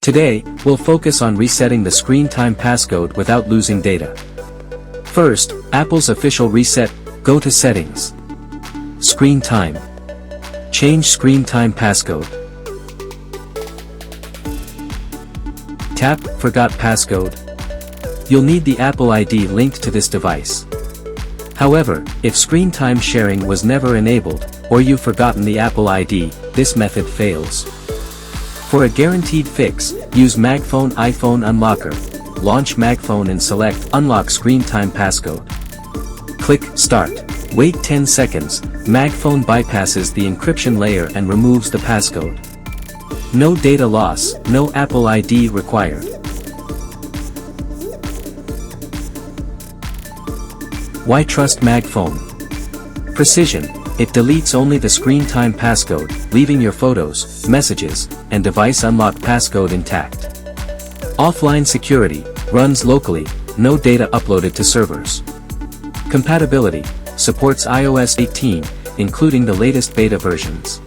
Today, we'll focus on resetting the Screen Time Passcode without losing data. First, Apple's official reset. Go to Settings. Screen Time. Change Screen Time Passcode. Tap Forgot Passcode. You'll need the Apple ID linked to this device. However, if screen time sharing was never enabled, or you've forgotten the Apple ID, this method fails. For a guaranteed fix, use MagFone iPhone Unlocker. Launch MagFone and select Unlock Screen Time Passcode. Click Start. Wait 10 seconds. MagFone bypasses the encryption layer and removes the passcode. No data loss, no Apple ID required. Why trust MagFone? Precision. It deletes only the Screen Time Passcode, leaving your photos, messages, and device unlock passcode intact. Offline security. Runs locally, no data uploaded to servers. Compatibility. Supports iOS 18, including the latest beta versions.